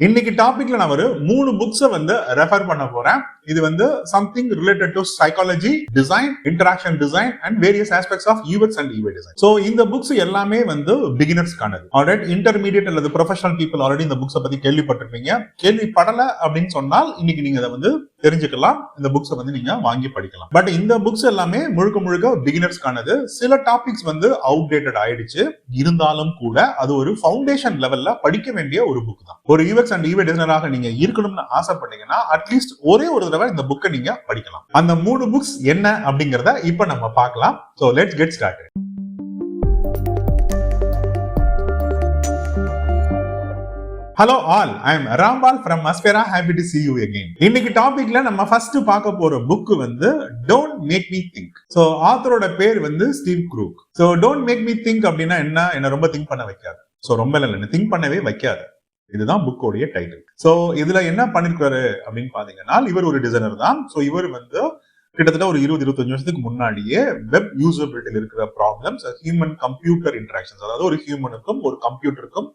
இன்னைக்கு டாபிக்ல நான் ஒரு 3 புக்ஸை ரெஃபர் பண்ண போறேன். இது something related to psychology, design, interaction design and various aspects of UX and UI design. So இந்த புக்ஸ் எல்லாமே பிகினர்ஸ்க்கானது. ஆல்ரைட், இன்டர்மீடியட் அல்லது ப்ரொஃபஷனல் பீப்புள் ஆல்ரெடி இந்த புக்ஸை பத்தி கேள்விப்பட்டிருப்பீங்க. கேள்விப்படல அப்படின்னு சொன்னால் இன்னைக்கு நீங்க அதை தெரிஞ்சுக்கலாம். இந்த புக்ஸை நீங்க வாங்கி படிக்கலாம். பட் இந்த புக்ஸ் எல்லாமே முழுக்க முழுக்க பிகினர்ஸ்க்கானது. சில டாபிக்ஸ் அவுடேட்டட் ஆயிடுச்சு. இருந்தாலும் கூட அது ஒரு ஃபவுண்டேஷன் லெவல்ல படிக்க வேண்டிய ஒரு புக் தான். ஒரு யூஎக்ஸ் அண்ட் யூஐ டிசைனராக நீங்க இருக்கணும்னு ஆசைப்பட்டீங்கன்னா அட்லீஸ்ட் ஒரே ஒரு தடவை இந்த புக்கை நீங்க படிக்கலாம். அந்த 3 புக்ஸ் என்ன அப்படிங்கறத இப்ப நம்ம பார்க்கலாம். So let's get started. Hello all, I am Rambal from Aspira. Happy to see you again. இன்னைக்கு டாபிக்ல நம்ம ஃபர்ஸ்ட் பார்க்க போற book Don't Make Me Think. So ஆத்தரோட பேர் Steve Krug. So Don't Make Me Think அப்படின்னா என்ன ரொம்ப திங்க் பண்ண வைக்காது. சோ ரொம்ப இல்ல, திங்க் பண்ணவே வைக்காது. இதுதான் புக்கோடைய டைட்டில். சோ இதுல என்ன பண்ணிருக்காரு அப்படின்னு பாத்தீங்கன்னா, இவர் ஒரு டிசைனர் தான். சோ இவர் கிட்டத்தட்ட ஒரு 20-25 வருஷத்துக்கு முன்னாடியே வெப் யூசபிலிட்டியில் இருக்கிற ப்ராப்ளம்ஸ், ஹியூமன் கம்ப்யூட்டர் இன்டராக்ஷன்ஸ், அதாவது ஒரு ஹியூமனுக்கும் ஒரு கம்ப்யூட்டருக்கும்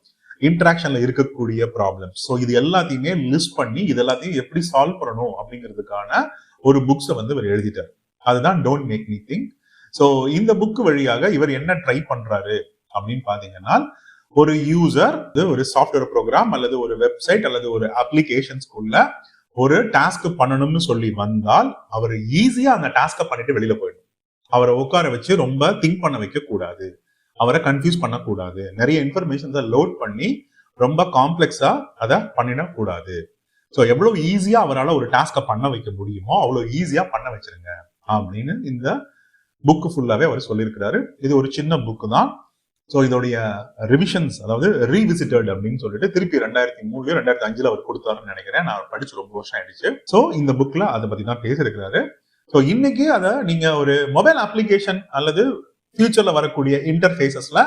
இன்டராக்ஷன்ல இருக்கக்கூடிய ப்ராப்ளம்ஸ், ஸோ இது எல்லாத்தையுமே லிஸ்ட் பண்ணி இது எல்லாத்தையும் எப்படி சால்வ் பண்ணணும் அப்படிங்கிறதுக்கான ஒரு புக்ஸை இவர் எழுதிட்டார். அதுதான் don't make me think. So இந்த புக் வழியாக இவர் என்ன ட்ரை பண்றாரு அப்படின்னு பாத்தீங்கன்னா, ஒரு யூசர் ஒரு சாஃப்ட்வேர் ப்ரோக்ராம் அல்லது ஒரு வெப்சைட் அல்லது ஒரு அப்ளிகேஷன்ஸ்குள்ள ஒரு டாஸ்க் பண்ணணும்னு சொல்லி வந்தால் அவர் ஈஸியா அந்த டாஸ்கை பண்ணிட்டு வெளியில போயிடும். அவரை உட்கார வச்சு ரொம்ப திங்க் பண்ண வைக்க கூடாது, அவரை கன்ஃபியூஸ் பண்ணக்கூடாது, நிறைய இன்ஃபர்மேஷன்ஸை லோட் பண்ணி ரொம்ப காம்ப்ளெக்ஸா அதை பண்ணிடக்கூடாது. ஸோ எவ்வளவு ஈஸியா அவரால் ஒரு டாஸ்கை பண்ண வைக்க முடியுமோ அவ்வளவு ஈஸியா பண்ண வச்சிருங்க அப்படின்னு இந்த புக் ஃபுல்லாவே அவர் சொல்லியிருக்கிறாரு. இது ஒரு சின்ன புக் தான். ஸோ இதோடைய ரிவிஷன்ஸ், அதாவது ரீவிசிட்டட் அப்படின்னு சொல்லிட்டு திருப்பி 2003 2005 அவர் கொடுத்தாருன்னு நினைக்கிறேன். நான் படிச்சு ரொம்ப வருஷம் ஆயிடுச்சு. ஸோ இந்த புக்ல அதை பத்தி தான் பேசியிருக்கிறாரு. ஸோ இன்னைக்கு அதை நீங்க ஒரு மொபைல் அப்ளிகேஷன் அல்லது ஃபியூச்சர்ல வரக்கூடிய இன்டர்ஃபேசஸ்ல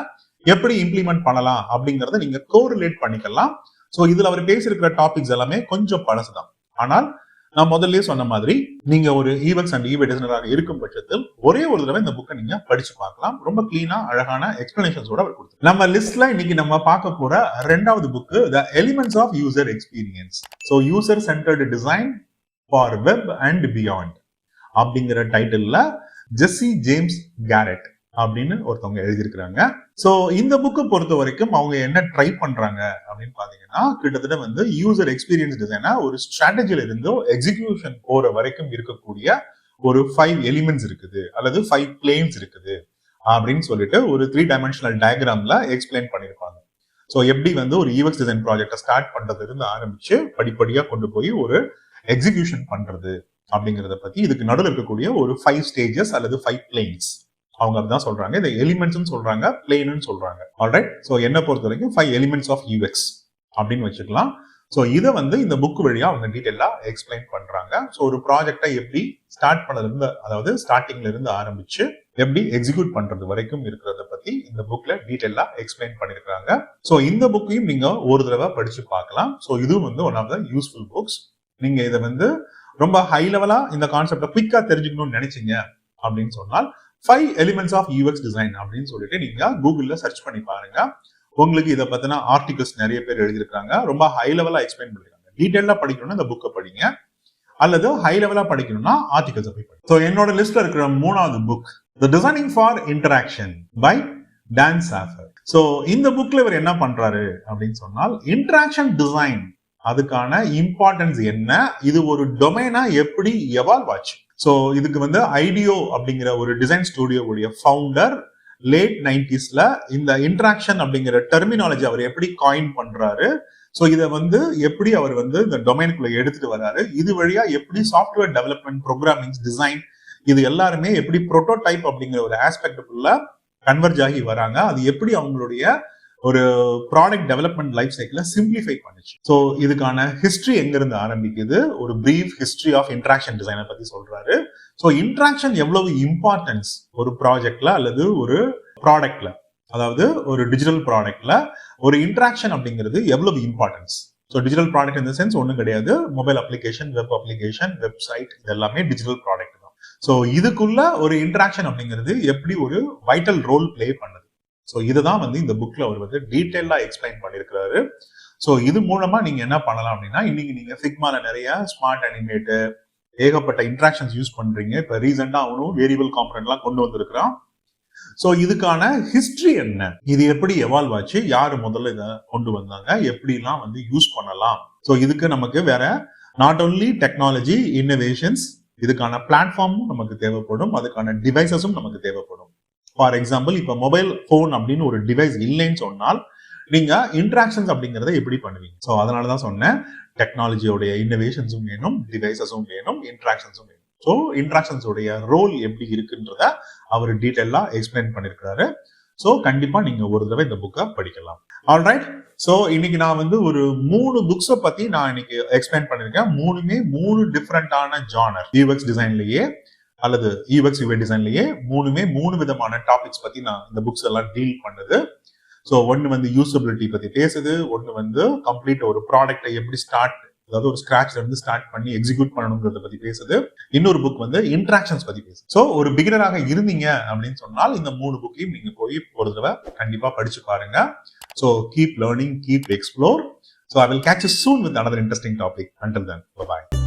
எப்படி இம்ப்ளிமெண்ட் பண்ணலாம் அப்படிங்கறத நீங்க கோரிலேட் பண்ணிக்கலாம். ஸோ இதுல அவர் பேசியிருக்கிற டாபிக்ஸ் எல்லாமே கொஞ்சம் பழசுதான். ஆனால் நான் முதல்ல சொன்ன மாதிரி நீங்க ஒரு யூஎக்ஸ் அண்ட் யூஐ டிசைனராக இருக்கும் பட்சத்தில் ஒரே ஒரு தடவை இந்த புக்கை நீங்க படிச்சு பார்க்கலாம். ரொம்ப கிளீனா அழகான எக்ஸ்பிளனேஷன்ஸோட அவர் கொடுத்து நம்ம லிஸ்ட்ல இன்னைக்கு நம்ம பார்க்க போற 2வது book the elements of user experience. So user centered design for web and beyond அப்படிங்கிற டைட்டில்ல ஜெஸ்ஸி ஜேம்ஸ் கேரட் அப்படின்னு ஒருத்தவங்க எழுதியிருக்கிறாங்க. சோ இந்த புக்கை பொறுத்த வரைக்கும் அவங்க என்ன ட்ரை பண்றாங்க அப்படின்னு பாத்தீங்கன்னா, கிட்டத்தட்ட யூசர் எக்ஸ்பீரியன்ஸ் டிசைனா ஒரு ஸ்ட்ராட்டஜில இருந்தோ எக்ஸிகியூஷன் போற வரைக்கும் இருக்கக்கூடிய ஒரு 5 எலிமெண்ட்ஸ் இருக்குது அல்லது 5 பிளேன்ஸ் இருக்குது அப்படின்னு சொல்லிட்டு ஒரு 3 டைமென்ஷனல் டயக்ராம்ல எக்ஸ்பிளைன் பண்ணிருப்பாங்க. சோ எப்படி ஒரு யூஎக்ஸ் டிசைன் ப்ராஜெக்டை ஸ்டார்ட் பண்றதுல இருந்து ஆரம்பிச்சு படிப்படியா கொண்டு போய் ஒரு எக்ஸிகியூஷன் பண்றது அப்படிங்கறத பத்தி இதுக்கு நடுவில் இருக்கக்கூடிய ஒரு 5 ஸ்டேஜஸ் அல்லது 5 பிளேன்ஸ் அவங்க அப்படிதான் சொல்றாங்க. இந்த எலிமெண்ட்ஸ் சொல்றாங்க, பிளேன் சொல்றாங்க. ஆல்ரைட், சோ என்ன பொறுத்த வரைக்கும் 5 எலிமெண்ட்ஸ் ஆஃப் யூஎக்ஸ் அப்படின்னு வச்சுக்கலாம். சோ இதை இந்த புக் வழியா அவங்க டீடைலா எக்ஸ்பிளைன் பண்றாங்க. சோ ஒரு ப்ராஜெக்டை எப்படி ஸ்டார்ட் பண்ணதுல இருந்து, அதாவது ஸ்டார்டிங்ல இருந்து ஆரம்பிச்சு எப்படி எக்ஸிக்யூட் பண்றது வரைக்கும் இருக்கிறத பத்தி இந்த புக்ல டீடைலா எக்ஸ்பிளைன் பண்ணிருக்காங்க. சோ இந்த புக்கையும் நீங்க ஒரு தடவை படிச்சு பார்க்கலாம். சோ இதுவும் one of the useful books. நீங்க இதை ரொம்ப ஹை லெவலா இந்த கான்செப்டை குயிக்கா தெரிஞ்சுக்கணும்னு நினைச்சீங்க அப்படின்னு சொன்னால் 5 எலிமெண்ட்ஸ் ஆஃப் யூஎக்ஸ் டிசைன் அப்படின்னு சொல்லிட்டு நீங்க கூகுள்ல சர்ச் பண்ணி பாருங்க. உங்களுக்கு இதை பத்தின ஆர்டிகல்ஸ் நிறைய பேர் எழுதியிருக்காங்க. ரொம்ப ஹை லெவலா எக்ஸ்பிளைன் பண்ணிருக்காங்க. டீடைலா படிக்கணும்னா இந்த புக்கை படிங்க, அல்லது ஹை லெவலா படிக்கணும்னா ஆர்டிகல்ஸ் போய் படிங்க. ஸோ என்னோட லிஸ்ட்ல இருக்கிற 3வது book the designing for interaction by Dan Saffer. So இந்த புக்ல இவர் என்ன பண்றாரு அப்படின்னு சொன்னால், இன்டராக்ஷன் டிசைன் அதுக்கான இம்பார்ட்டன்ஸ் என்ன, இது ஒரு டொமைனா எப்படி எவால்வ் ஆச்சு. சோ இதுக்கு ஐடியோ அப்படிங்கிற ஒரு டிசைன் ஸ்டுடியோவுடைய ஃபவுண்டர் லேட் 90sல இந்த இன்டராக்ஷன் அப்படிங்கிற டெர்மினாலஜி அவர் எப்படி காயின் பண்றாரு, சோ இதை எப்படி அவர் இந்த டொமைனுக்குள்ள எடுத்துட்டு வராரு, இது வழியா எப்படி சாஃப்ட்வேர் டெவலப்மெண்ட், ப்ரோக்ராமிங், டிசைன் இது எல்லாருமே எப்படி புரோட்டோடைப் அப்படிங்கிற ஒரு ஆஸ்பெக்டுக்குள்ள கன்வர்ஜ் ஆகி வராங்க, அது எப்படி அவங்களுடைய ஒரு ப்ராடக்ட் டெவலப்மெண்ட் லைஃப் சைக்கிள சிம்பிளிஃபை பண்ணுச்சு. ஸோ இதுக்கான ஹிஸ்டரி எங்க இருந்து ஆரம்பிக்குது, ஒரு பிரீஃப் ஹிஸ்டரி ஆஃப் இன்டராக்ஷன் டிசைனை பத்தி சொல்றாரு. ஸோ இன்டராக்ஷன் எவ்வளவு இம்பார்ட்டன்ஸ் ஒரு ப்ராஜெக்ட்ல அல்லது ஒரு ப்ராடக்ட்ல, அதாவது ஒரு டிஜிட்டல் ப்ராடக்ட்ல ஒரு இன்டராக்ஷன் அப்படிங்கிறது எவ்வளவு இம்பார்ட்டன்ஸ். ஸோ டிஜிட்டல் ப்ராடக்ட் இந்த சென்ஸ் ஒன்றும் கிடையாது, மொபைல் அப்ளிகேஷன், வெப்சைட் இது எல்லாமே டிஜிட்டல் ப்ராடக்ட் தான். ஸோ இதுக்குள்ள ஒரு இன்டராக்ஷன் அப்படிங்கிறது எப்படி ஒரு வைட்டல் ரோல் பிளே பண்ணுது. ஸோ இதுதான் இந்த புக்ல அவர் டீடைலா எக்ஸ்பிளைன் பண்ணிருக்கிறாரு. ஸோ இது மூலமா நீங்க என்ன பண்ணலாம் அப்படின்னா, இன்னைக்கு நீங்க ஃபிக்மால நிறைய ஸ்மார்ட் அனிமேட்டு, ஏகப்பட்ட இன்ட்ராக்ஷன்ஸ் யூஸ் பண்றீங்க. இப்ப ரீசெண்டா அவனும் வேரியபிள் காம்பனன்ட்லாம் கொண்டு வந்திருக்கிறான். ஸோ இதுக்கான ஹிஸ்டரி என்ன, இது எப்படி எவால்வ் ஆச்சு, யாரு முதல்ல இதை கொண்டு வந்தாங்க, எப்படிலாம் வந்து யூஸ் பண்ணலாம். ஸோ இதுக்கு நமக்கு வேற நாட் ஓன்லி டெக்னாலஜி இன்னோவேஷன்ஸ், இதுக்கான பிளாட்ஃபார்மும் நமக்கு தேவைப்படும், அதுக்கான டிவைசஸும் நமக்கு தேவைப்படும். ஃபார் எக்ஸாம்பிள், இப்ப மொபைல் போன் அப்படின்னு ஒரு டிவைஸ் இல்லைன்னு சொன்னால் நீங்க இன்ட்ராக்ஷன்ஸ் அப்படிங்கறத எப்படி பண்ணுவீங்க? ஸோ அதனாலதான் சொன்னேன், டெக்னாலஜியோடைய இன்னோவேஷன்ஸும் வேணும், டிவைசஸும் வேணும், இன்ட்ராக்ஷன்ஸும் வேணும். ஸோ இன்ட்ராக்ஷன்ஸோடைய ரோல் எப்படி இருக்குன்றத அவர் டீட்டெயிலா எக்ஸ்பிளைன் பண்ணிருக்கிறாரு. ஸோ கண்டிப்பா நீங்க ஒரு தடவை இந்த புக்கை படிக்கலாம். ஆல்ரைட், ஸோ இன்னைக்கு நான் வந்து ஒரு 3 புக்ஸை பத்தி நான் இன்னைக்கு எக்ஸ்பிளைன் பண்ணிருக்கேன். மூணுமே 3 டிஃப்ரெண்டான ஜானர், யூஎக்ஸ் டிசைன்லயே அல்லது யூஎக்ஸ் யூஐ டிசைன்லயே மூணுமே 3 விதமான டாபிக்ஸ் பத்தி நான் இந்த புக்ஸ் எல்லாம் டீல் பண்ணுது. ஸோ ஒன்னு வந்து யூசபிலிட்டி பத்தி பேசுது, ஒன்னு வந்து கம்ப்ளீட் ஒரு ப்ராடக்டை எப்படி ஸ்டார்ட், அதாவது ஒரு ஸ்கிராச்ல இருந்து ஸ்டார்ட் பண்ணி எக்ஸிக்யூட் பண்ணணும்ன்றத பத்தி பேசுது. இன்னொரு புக் வந்து இன்ட்ராக்ஷன்ஸ் பத்தி பேசுது. ஸோ ஒரு பிகினராக இருந்தீங்க அப்படின்னு சொன்னால் இந்த 3 புக்கையும் நீங்க போய் ஒரு தடவை கண்டிப்பா படிச்சு பாருங்க. So keep learning, keep explore. So I will catch you soon with another interesting topic. Until then, bye bye.